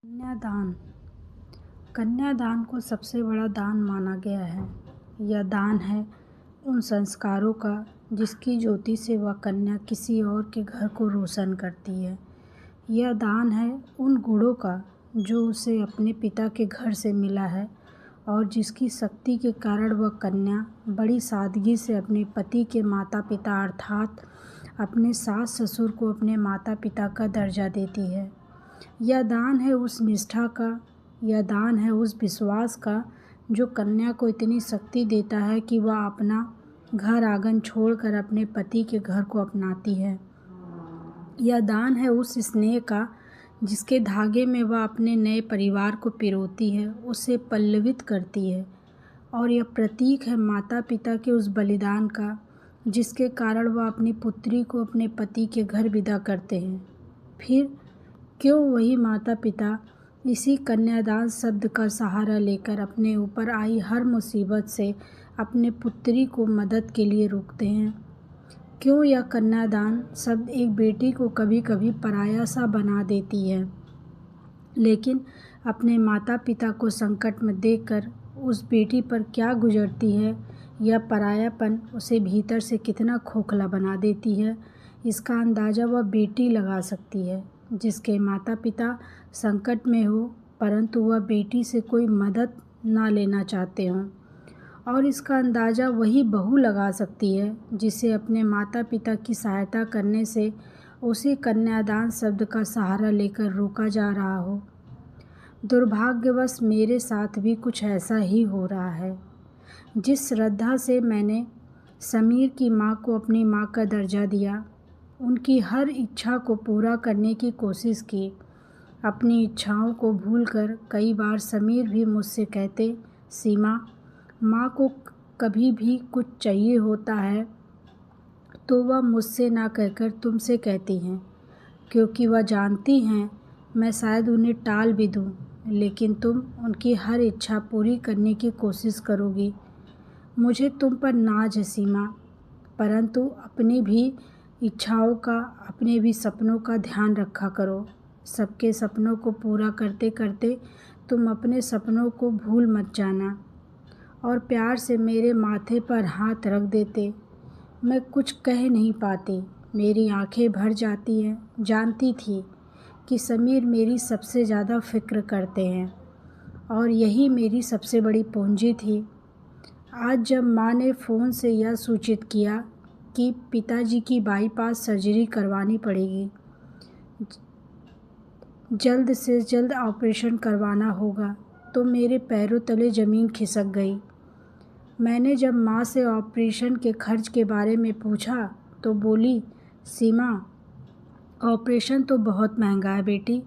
कन्यादान। कन्यादान को सबसे बड़ा दान माना गया है। यह दान है उन संस्कारों का जिसकी ज्योति से वह कन्या किसी और के घर को रोशन करती है। यह दान है उन गुणों का जो उसे अपने पिता के घर से मिला है और जिसकी शक्ति के कारण वह कन्या बड़ी सादगी से अपने पति के माता पिता अर्थात अपने सास ससुर को अपने माता पिता का दर्जा देती है। यह दान है उस निष्ठा का, यह दान है उस विश्वास का जो कन्या को इतनी शक्ति देता है कि वह अपना घर आंगन छोड़कर अपने पति के घर को अपनाती है। यह दान है उस स्नेह का जिसके धागे में वह अपने नए परिवार को पिरोती है, उसे पल्लवित करती है। और यह प्रतीक है माता पिता के उस बलिदान का जिसके कारण वह अपनी पुत्री को अपने पति के घर विदा करते हैं। फिर क्यों वही माता पिता इसी कन्यादान शब्द का सहारा लेकर अपने ऊपर आई हर मुसीबत से अपने पुत्री को मदद के लिए रोकते हैं। क्यों यह कन्यादान शब्द एक बेटी को कभी कभी पराया सा बना देती है, लेकिन अपने माता पिता को संकट में देखकर उस बेटी पर क्या गुजरती है, यह परायापन उसे भीतर से कितना खोखला बना देती है, इसका अंदाज़ा वह बेटी लगा सकती है जिसके माता पिता संकट में हो परंतु वह बेटी से कोई मदद ना लेना चाहते हों। और इसका अंदाज़ा वही बहू लगा सकती है जिसे अपने माता पिता की सहायता करने से उसी कन्यादान शब्द का सहारा लेकर रोका जा रहा हो। दुर्भाग्यवश मेरे साथ भी कुछ ऐसा ही हो रहा है। जिस श्रद्धा से मैंने समीर की माँ को अपनी माँ का दर्जा दिया, उनकी हर इच्छा को पूरा करने की कोशिश की, अपनी इच्छाओं को भूलकर कई बार समीर भी मुझसे कहते, सीमा, माँ को कभी भी कुछ चाहिए होता है तो वह मुझसे ना कहकर तुमसे कहती हैं, क्योंकि वह जानती हैं मैं शायद उन्हें टाल भी दूँ, लेकिन तुम उनकी हर इच्छा पूरी करने की कोशिश करोगी। मुझे तुम पर नाज है सीमा, परंतु अपनी भी इच्छाओं का, अपने भी सपनों का ध्यान रखा करो। सबके सपनों को पूरा करते करते तुम अपने सपनों को भूल मत जाना। और प्यार से मेरे माथे पर हाथ रख देते। मैं कुछ कह नहीं पाती, मेरी आंखें भर जाती हैं। जानती थी कि समीर मेरी सबसे ज़्यादा फिक्र करते हैं और यही मेरी सबसे बड़ी पूंजी थी। आज जब माँ ने फ़ोन से यह सूचित किया कि पिताजी की बाईपास सर्जरी करवानी पड़ेगी, जल्द से जल्द ऑपरेशन करवाना होगा, तो मेरे पैरों तले ज़मीन खिसक गई। मैंने जब माँ से ऑपरेशन के खर्च के बारे में पूछा तो बोली, सीमा, ऑपरेशन तो बहुत महंगा है बेटी,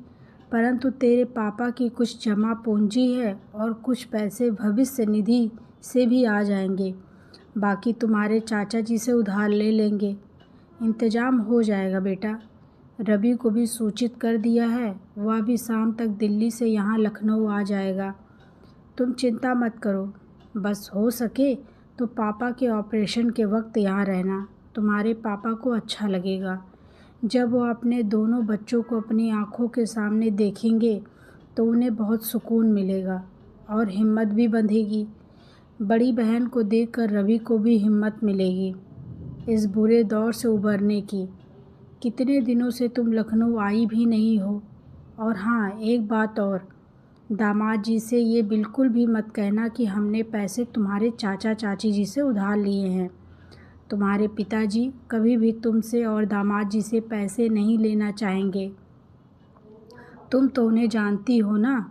परंतु तेरे पापा की कुछ जमा पूंजी है और कुछ पैसे भविष्य निधि से भी आ जाएंगे। बाकी तुम्हारे चाचा जी से उधार ले लेंगे, इंतज़ाम हो जाएगा बेटा। रवि को भी सूचित कर दिया है, वह भी शाम तक दिल्ली से यहाँ लखनऊ आ जाएगा। तुम चिंता मत करो, बस हो सके तो पापा के ऑपरेशन के वक्त यहाँ रहना, तुम्हारे पापा को अच्छा लगेगा। जब वो अपने दोनों बच्चों को अपनी आँखों के सामने देखेंगे तो उन्हें बहुत सुकून मिलेगा और हिम्मत भी बंधेगी। बड़ी बहन को देखकर रवि को भी हिम्मत मिलेगी इस बुरे दौर से उबरने की। कितने दिनों से तुम लखनऊ आई भी नहीं हो। और हाँ, एक बात और, दामाद जी से ये बिल्कुल भी मत कहना कि हमने पैसे तुम्हारे चाचा चाची जी से उधार लिए हैं। तुम्हारे पिताजी कभी भी तुमसे और दामाद जी से पैसे नहीं लेना चाहेंगे, तुम तो उन्हें जानती हो ना।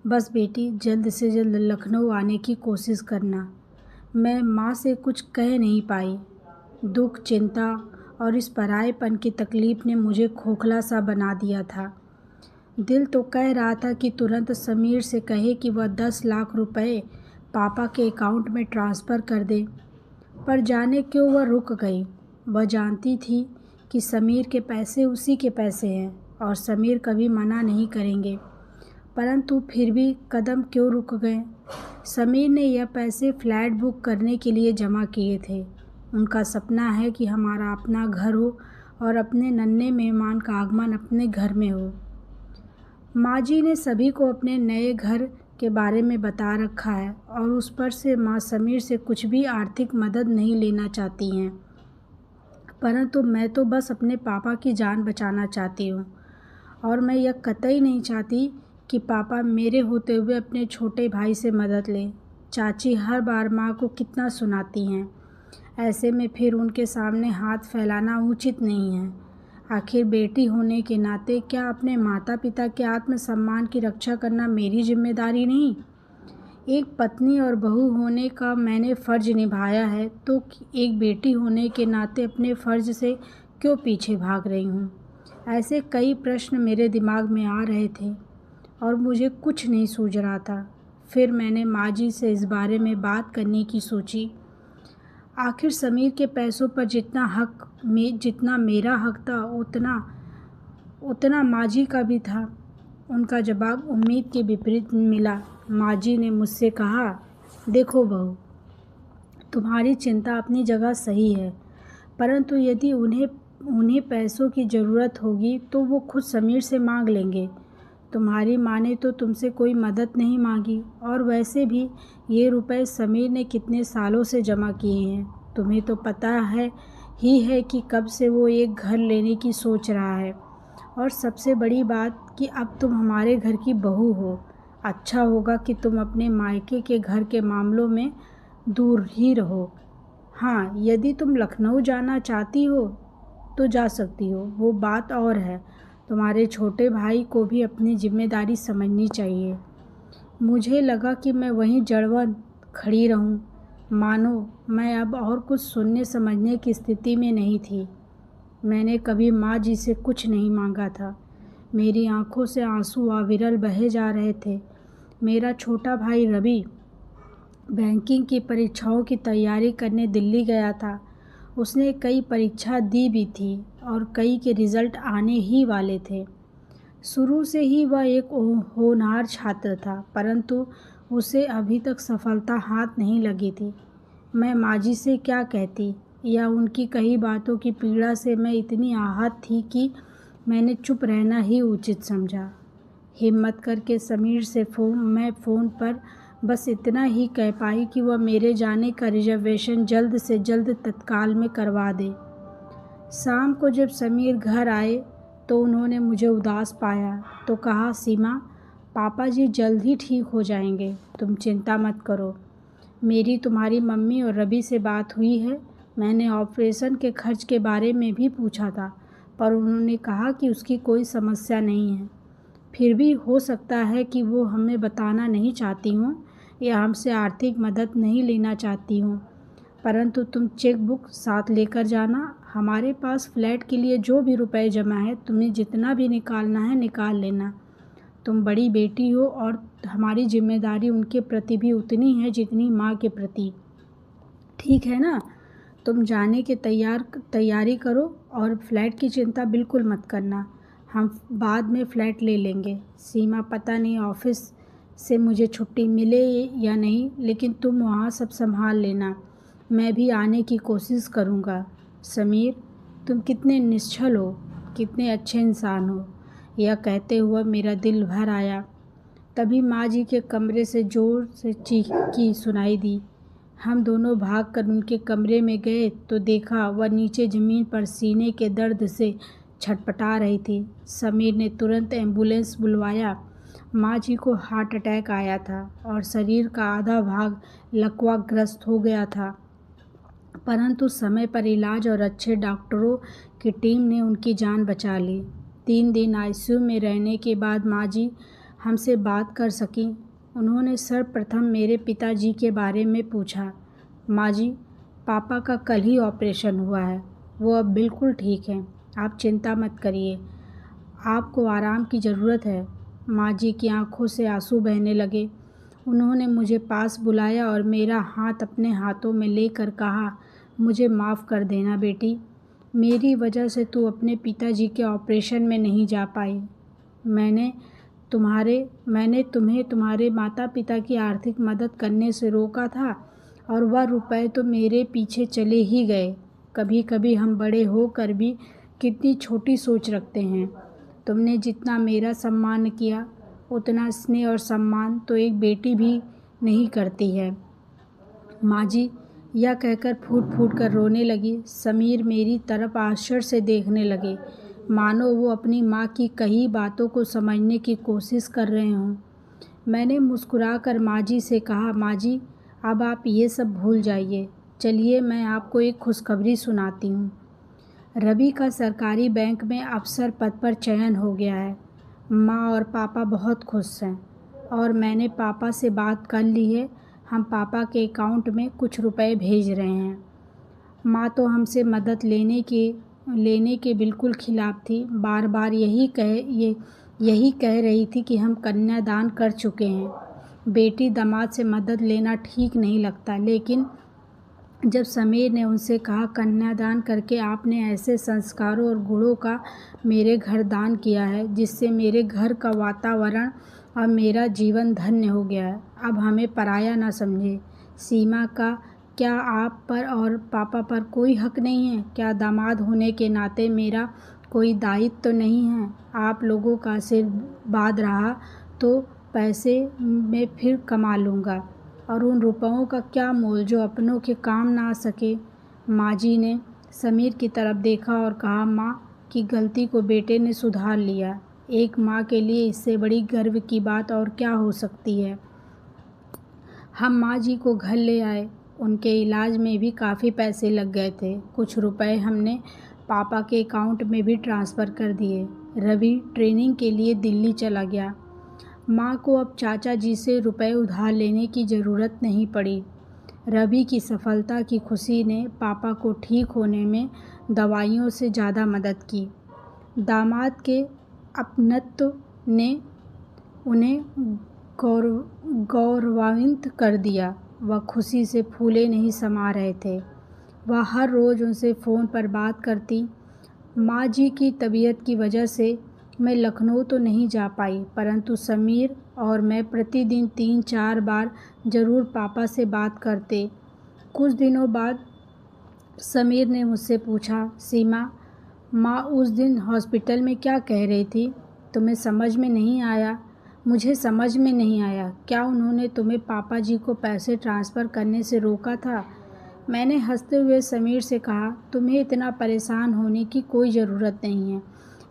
बस बेटी, जल्द से जल्द लखनऊ आने की कोशिश करना। मैं माँ से कुछ कह नहीं पाई। दुख, चिंता और इस परायेपन की तकलीफ़ ने मुझे खोखला सा बना दिया था। दिल तो कह रहा था कि तुरंत समीर से कहे कि वह 10 लाख रुपए पापा के अकाउंट में ट्रांसफ़र कर दे, पर जाने क्यों वह रुक गई। वह जानती थी कि समीर के पैसे उसी के पैसे हैं और समीर कभी मना नहीं करेंगे, परंतु फिर भी कदम क्यों रुक गए। समीर ने यह पैसे फ्लैट बुक करने के लिए जमा किए थे। उनका सपना है कि हमारा अपना घर हो और अपने नन्हे मेहमान का आगमन अपने घर में हो। माँ जी ने सभी को अपने नए घर के बारे में बता रखा है और उस पर से माँ समीर से कुछ भी आर्थिक मदद नहीं लेना चाहती हैं, परंतु मैं तो बस अपने पापा की जान बचाना चाहती हूँ और मैं यह कतई नहीं चाहती कि पापा मेरे होते हुए अपने छोटे भाई से मदद लें। चाची हर बार माँ को कितना सुनाती हैं, ऐसे में फिर उनके सामने हाथ फैलाना उचित नहीं है। आखिर बेटी होने के नाते क्या अपने माता पिता के आत्मसम्मान की रक्षा करना मेरी जिम्मेदारी नहीं? एक पत्नी और बहू होने का मैंने फ़र्ज निभाया है, तो एक बेटी होने के नाते अपने फ़र्ज से क्यों पीछे भाग रही हूँ? ऐसे कई प्रश्न मेरे दिमाग में आ रहे थे और मुझे कुछ नहीं सूझ रहा था। फिर मैंने माँ जी से इस बारे में बात करने की सोची। आखिर समीर के पैसों पर जितना मेरा हक था उतना माँ जी का भी था। उनका जवाब उम्मीद के विपरीत मिला। माँ जी ने मुझसे कहा, देखो बहू, तुम्हारी चिंता अपनी जगह सही है, परंतु यदि उन्हें पैसों की ज़रूरत होगी तो वो खुद समीर से मांग लेंगे। तुम्हारी माँ ने तो तुमसे कोई मदद नहीं मांगी और वैसे भी ये रुपए समीर ने कितने सालों से जमा किए हैं। तुम्हें तो पता है कि कब से वो एक घर लेने की सोच रहा है और सबसे बड़ी बात कि अब तुम हमारे घर की बहू हो। अच्छा होगा कि तुम अपने मायके के घर के मामलों में दूर ही रहो। हाँ, यदि तुम लखनऊ जाना चाहती हो तो जा सकती हो, वो बात और है। तुम्हारे छोटे भाई को भी अपनी जिम्मेदारी समझनी चाहिए। मुझे लगा कि मैं वहीं जड़वंत खड़ी रहूं, मानो मैं अब और कुछ सुनने समझने की स्थिति में नहीं थी। मैंने कभी माँ जी से कुछ नहीं मांगा था। मेरी आंखों से आंसू अविरल बहे जा रहे थे। मेरा छोटा भाई रवि बैंकिंग की परीक्षाओं की तैयारी करने दिल्ली गया था। उसने कई परीक्षा दी भी थी और कई के रिज़ल्ट आने ही वाले थे। शुरू से ही वह एक होनहार छात्र था, परंतु उसे अभी तक सफलता हाथ नहीं लगी थी। मैं माँ जी से क्या कहती, या उनकी कही बातों की पीड़ा से मैं इतनी आहत थी कि मैंने चुप रहना ही उचित समझा। हिम्मत करके समीर से मैं फ़ोन पर बस इतना ही कह पाई कि वह मेरे जाने का रिजर्वेशन जल्द से जल्द तत्काल में करवा दे। शाम को जब समीर घर आए तो उन्होंने मुझे उदास पाया तो कहा, सीमा, पापा जी जल्द ही ठीक हो जाएंगे, तुम चिंता मत करो। मेरी तुम्हारी मम्मी और रवि से बात हुई है। मैंने ऑपरेशन के खर्च के बारे में भी पूछा था, पर उन्होंने कहा कि उसकी कोई समस्या नहीं है। फिर भी हो सकता है कि वो हमें बताना नहीं चाहती हों या हमसे आर्थिक मदद नहीं लेना चाहती हों, परंतु तुम चेक बुक साथ लेकर जाना। हमारे पास फ्लैट के लिए जो भी रुपए जमा है, तुम्हें जितना भी निकालना है निकाल लेना। तुम बड़ी बेटी हो और हमारी जिम्मेदारी उनके प्रति भी उतनी है जितनी माँ के प्रति। ठीक है ना? तुम जाने की तैयारी करो और फ्लैट की चिंता बिल्कुल मत करना, हम बाद में फ़्लैट ले लेंगे। सीमा, पता नहीं ऑफिस से मुझे छुट्टी मिले या नहीं, लेकिन तुम वहाँ सब संभाल लेना। मैं भी आने की कोशिश करूँगा। समीर, तुम कितने निश्चल हो, कितने अच्छे इंसान हो। यह कहते हुए मेरा दिल भर आया। तभी माँ जी के कमरे से ज़ोर से चीखी सुनाई दी। हम दोनों भागकर उनके कमरे में गए तो देखा वह नीचे ज़मीन पर सीने के दर्द से छटपटा रही थी। समीर ने तुरंत एम्बुलेंस बुलवाया। माँ जी को हार्ट अटैक आया था और शरीर का आधा भाग लकवाग्रस्त हो गया था, परंतु समय पर इलाज और अच्छे डॉक्टरों की टीम ने उनकी जान बचा ली। 3 दिन आईसीयू में रहने के बाद माँ जी हमसे बात कर सकीं। उन्होंने सर्वप्रथम मेरे पिताजी के बारे में पूछा। माँ जी, पापा का कल ही ऑपरेशन हुआ है, वो अब बिल्कुल ठीक हैं, आप चिंता मत करिए, आपको आराम की ज़रूरत है। माँ जी की आंखों से आंसू बहने लगे। उन्होंने मुझे पास बुलाया और मेरा हाथ अपने हाथों में लेकर कहा, मुझे माफ़ कर देना बेटी, मेरी वजह से तू अपने पिताजी के ऑपरेशन में नहीं जा पाई। मैंने तुम्हें तुम्हारे माता पिता की आर्थिक मदद करने से रोका था और वह रुपए तो मेरे पीछे चले ही गए। कभी कभी हम बड़े होकर भी कितनी छोटी सोच रखते हैं। तुमने जितना मेरा सम्मान किया उतना स्नेह और सम्मान तो एक बेटी भी नहीं करती है। माँ जी, यह कहकर फूट फूट कर रोने लगी। समीर मेरी तरफ आश्चर्य से देखने लगे, मानो वो अपनी माँ की कही बातों को समझने की कोशिश कर रहे हों। मैंने मुस्कुराकर माँ जी से कहा, माँ जी, अब आप ये सब भूल जाइए। चलिए मैं आपको एक खुशखबरी सुनाती हूँ। रवि का सरकारी बैंक में अफसर पद पर चयन हो गया है। माँ और पापा बहुत खुश हैं और मैंने पापा से बात कर ली है। हम पापा के अकाउंट में कुछ रुपए भेज रहे हैं। माँ तो हमसे मदद लेने के बिल्कुल खिलाफ थी। बार बार यही कह रही थी कि हम कन्यादान कर चुके हैं। बेटी दामाद से मदद लेना ठीक नहीं लगता। लेकिन जब समीर ने उनसे कहा, कन्यादान करके आपने ऐसे संस्कारों और गुणों का मेरे घर दान किया है जिससे मेरे घर का वातावरण और मेरा जीवन धन्य हो गया है। अब हमें पराया ना समझे। सीमा का क्या आप पर और पापा पर कोई हक नहीं है? क्या दामाद होने के नाते मेरा कोई दायित्व तो नहीं है? आप लोगों का आशीर्वाद रहा तो पैसे मैं फिर कमा लूँगा, और उन रुपयों का क्या मोल जो अपनों के काम ना आ सके। माँ जी ने समीर की तरफ देखा और कहा, माँ की गलती को बेटे ने सुधार लिया। एक माँ के लिए इससे बड़ी गर्व की बात और क्या हो सकती है। हम माँ जी को घर ले आए। उनके इलाज में भी काफ़ी पैसे लग गए थे। कुछ रुपए हमने पापा के अकाउंट में भी ट्रांसफ़र कर दिए। रवि ट्रेनिंग के लिए दिल्ली चला गया। माँ को अब चाचा जी से रुपए उधार लेने की ज़रूरत नहीं पड़ी। रवि की सफलता की खुशी ने पापा को ठीक होने में दवाइयों से ज़्यादा मदद की। दामाद के अपनत्व ने उन्हें गौरवान्वित कर दिया। वह खुशी से फूले नहीं समा रहे थे। वह हर रोज़ उनसे फ़ोन पर बात करती। माँ जी की तबीयत की वजह से मैं लखनऊ तो नहीं जा पाई, परंतु समीर और मैं प्रतिदिन 3-4 बार ज़रूर पापा से बात करते। कुछ दिनों बाद समीर ने मुझसे पूछा, सीमा, माँ उस दिन हॉस्पिटल में क्या कह रही थी? तुम्हें समझ में नहीं आया? मुझे समझ में नहीं आया। क्या उन्होंने तुम्हें पापा जी को पैसे ट्रांसफ़र करने से रोका था? मैंने हंसते हुए समीर से कहा, तुम्हें इतना परेशान होने की कोई ज़रूरत नहीं है।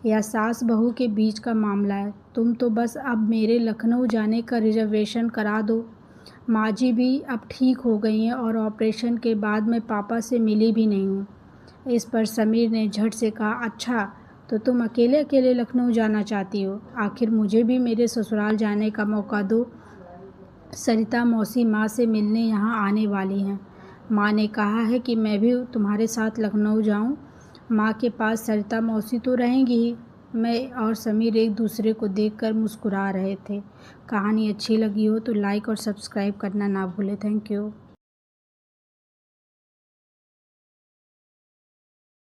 यह सास बहू के बीच का मामला है। तुम तो बस अब मेरे लखनऊ जाने का रिजर्वेशन करा दो। माँ जी भी अब ठीक हो गई हैं और ऑपरेशन के बाद मैं पापा से मिली भी नहीं हूँ। इस पर समीर ने झट से कहा, अच्छा तो तुम अकेले अकेले लखनऊ जाना चाहती हो? आखिर मुझे भी मेरे ससुराल जाने का मौका दो। सरिता मौसी माँ से मिलने यहाँ आने वाली हैं। माँ ने कहा है कि मैं भी तुम्हारे साथ लखनऊ जाऊँ। माँ के पास सरिता मौसी तो रहेंगी ही। मैं और समीर एक दूसरे को देखकर मुस्कुरा रहे थे। कहानी अच्छी लगी हो तो लाइक और सब्सक्राइब करना ना भूलें। Thank you.